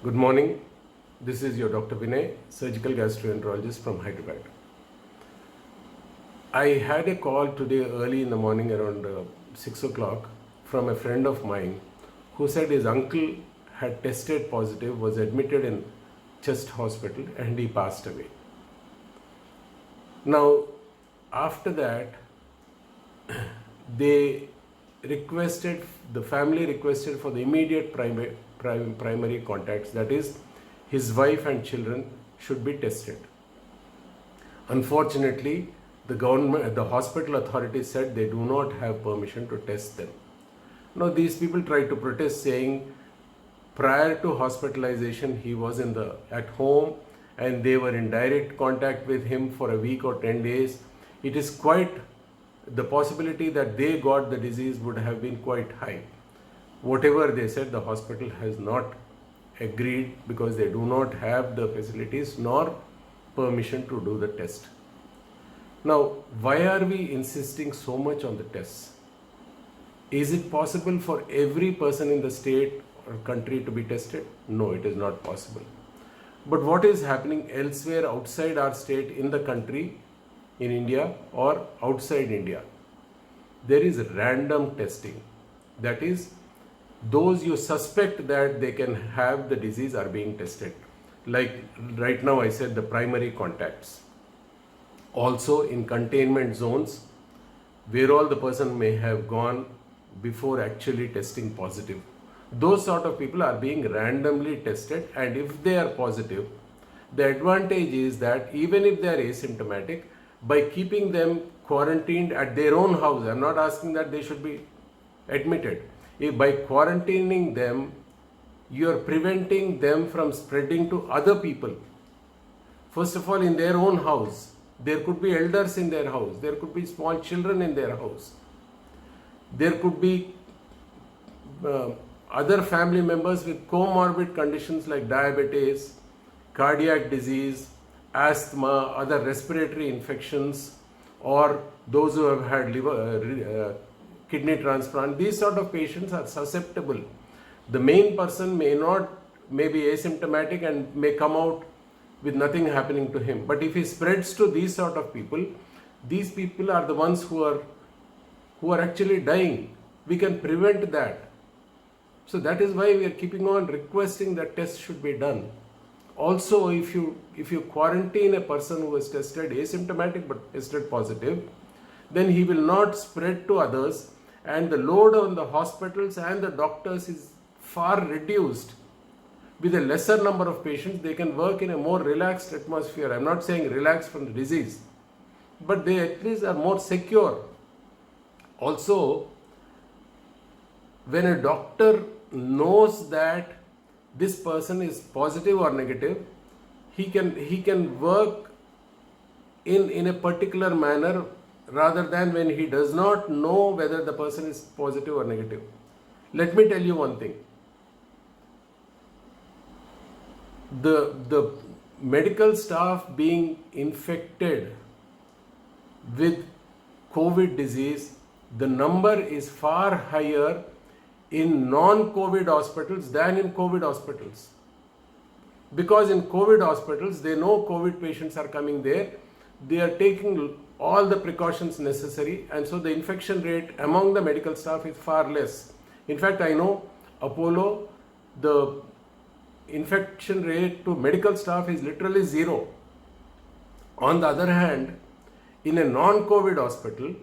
Good morning. This is your Dr. Vinay, surgical gastroenterologist from Hyderabad. I had a call today early in the morning around 6 o'clock from a friend of mine who said his uncle had tested positive, was admitted in chest hospital, and he passed away. Now, after that, they requested, the family requested for the immediate primary contacts, that is, his wife and children should be tested. Unfortunately, the hospital authorities said they do not have permission to test them. Now, these people tried to protest, saying prior to hospitalization he was at home and they were in direct contact with him for a week or 10 days. It is quite the possibility that they got the disease would have been quite high. Whatever they said, the hospital has not agreed because they do not have the facilities nor permission to do the test. Now, why are we insisting so much on the tests? Is it possible for every person in the state or country to be tested? No, it is not possible. But what is happening elsewhere outside our state, in the country, in India or outside India? There is random testing. That is, those you suspect that they can have the disease are being tested. Like right now I said, the primary contacts. Also in containment zones where all the person may have gone before actually testing positive. Those sort of people are being randomly tested, and if they are positive, the advantage is that even if they are asymptomatic, by keeping them quarantined at their own house, I'm not asking that they should be admitted. If by quarantining them, you are preventing them from spreading to other people. First of all, in their own house, there could be elders in their house, there could be small children in their house, there could be other family members with comorbid conditions like diabetes, cardiac disease, asthma, other respiratory infections, or those who have had kidney transplant. These sort of patients are susceptible. The main person may be asymptomatic and may come out with nothing happening to him. But if he spreads to these sort of people, these people are the ones who are actually dying. We can prevent that. So that is why we are keeping on requesting that tests should be done. Also, if you quarantine a person who is tested asymptomatic but tested positive, then he will not spread to others, and the load on the hospitals and the doctors is far reduced. With a lesser number of patients, they can work in a more relaxed atmosphere. I'm not saying relaxed from the disease, but they at least are more secure. Also, when a doctor knows that this person is positive or negative, he can work in a particular manner rather than when he does not know whether the person is positive or negative. Let me tell you one thing. The medical staff being infected with COVID disease, the number is far higher in non-COVID hospitals than in COVID hospitals. Because in COVID hospitals, they know COVID patients are coming there, they are taking all the precautions necessary, and so the infection rate among the medical staff is far less. In fact, I know Apollo, the infection rate to medical staff is literally zero. On the other hand, in a non-COVID hospital,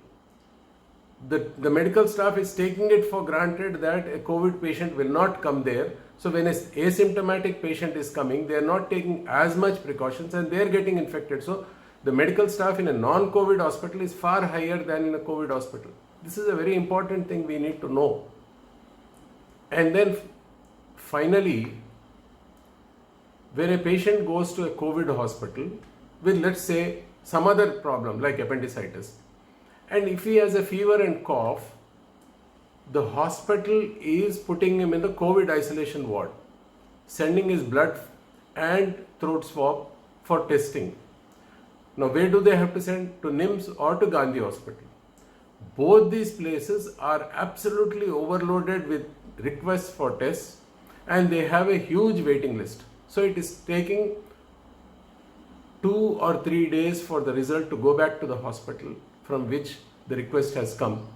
the medical staff is taking it for granted that a COVID patient will not come there. So when an asymptomatic patient is coming, they are not taking as much precautions and they are getting infected. So the medical staff in a non-COVID hospital is far higher than in a COVID hospital. This is a very important thing we need to know. And then finally, when a patient goes to a COVID hospital with, let's say, some other problem like appendicitis, and if he has a fever and cough, the hospital is putting him in the COVID isolation ward, sending his blood and throat swab for testing. Now, where do they have to send? To NIMS or to Gandhi Hospital. Both these places are absolutely overloaded with requests for tests. and they have a huge waiting list. So it is taking 2 or 3 days for the result to go back to the hospital from which the request has come.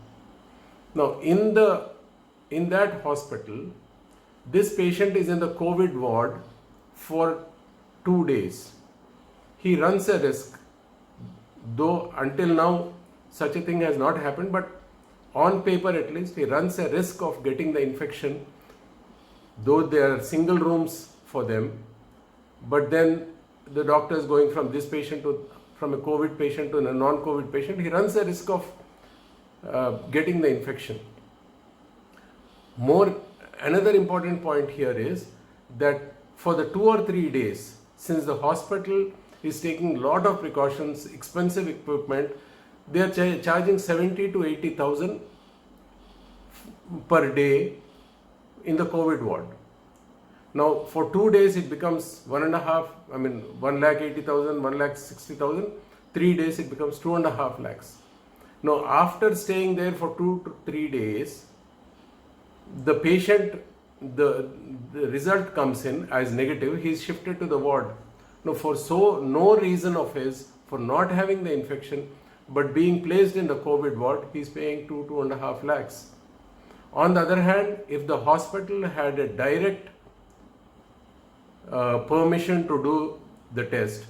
Now in that hospital, this patient is in the COVID ward for 2 days. He runs a risk, though until now such a thing has not happened, but on paper at least he runs a risk of getting the infection, though there are single rooms for them. But then the doctor is going from this patient from a COVID patient to a non-COVID patient, he runs a risk of getting the infection. Another important point here is that for the 2 or 3 days, since the hospital is taking a lot of precautions, expensive equipment, they are charging 70 to 80,000 per day in the COVID ward. Now for 2 days it becomes 1,80,000, 1,60,000. 3 days it becomes 2.5 lakhs. Now after staying there for 2 to 3 days, the patient, the result comes in as negative, he is shifted to the ward. Now for no reason of his, for not having the infection, but being placed in the COVID ward, he is paying 2.5 lakhs. On the other hand, if the hospital had a direct permission to do the test,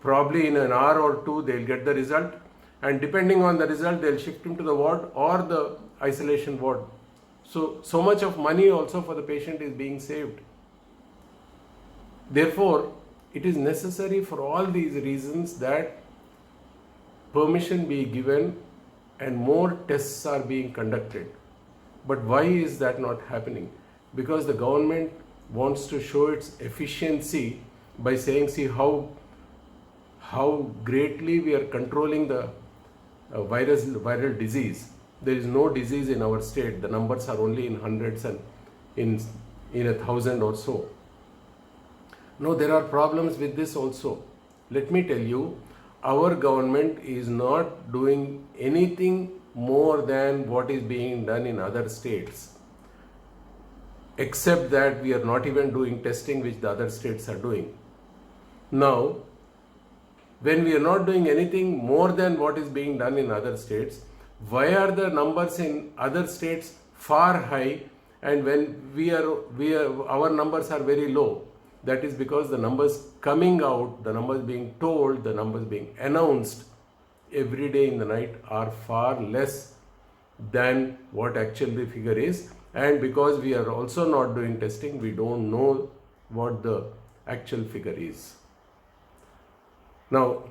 probably in an hour or two they'll get the result, and depending on the result they'll shift him to the ward or the isolation ward. So much of money also for the patient is being saved. Therefore, it is necessary for all these reasons that permission be given and more tests are being conducted. But why is that not happening? Because the government wants to show its efficiency by saying, see how greatly we are controlling the viral disease. There is no disease in our state. The numbers are only in hundreds and in 1,000 or so. No, there are problems with this also. Let me tell you, our government is not doing anything more than what is being done in other states, except that we are not even doing testing which the other states are doing. Now, when we are not doing anything more than what is being done in other states, why are the numbers in other states far high, and when our numbers are very low? That is because the numbers coming out, the numbers being told, the numbers being announced every day in the night are far less than what actually the figure is. And because we are also not doing testing, we don't know what the actual figure is. Now,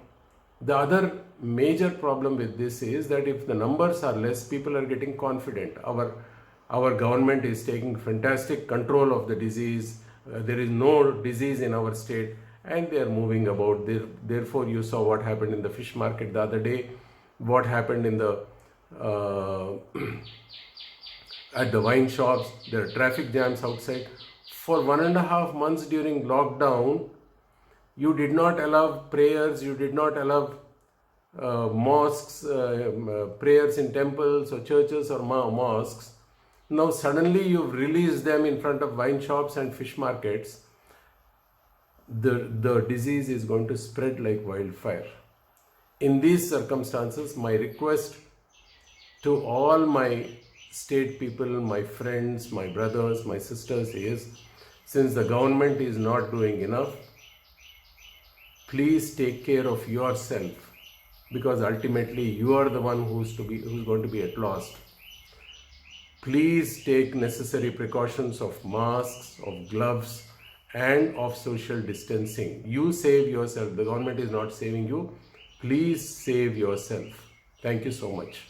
the other major problem with this is that if the numbers are less, people are getting confident. Our government is taking fantastic control of the disease. There is no disease in our state, and they are moving about. Therefore, you saw what happened in the fish market the other day, what happened in the at the wine shops. There are traffic jams outside. For 1.5 months during lockdown, you did not allow prayers, you did not allow mosques, prayers in temples or churches or mosques. Now suddenly you've released them in front of wine shops and fish markets. The disease is going to spread like wildfire. In these circumstances, my request to all my state people, my friends, my brothers, my sisters is, since the government is not doing enough, please take care of yourself, because ultimately you are the one who's going to be at lost. Please take necessary precautions of masks, of gloves, and of social distancing. You save yourself. The government is not saving you. Please save yourself. Thank you so much.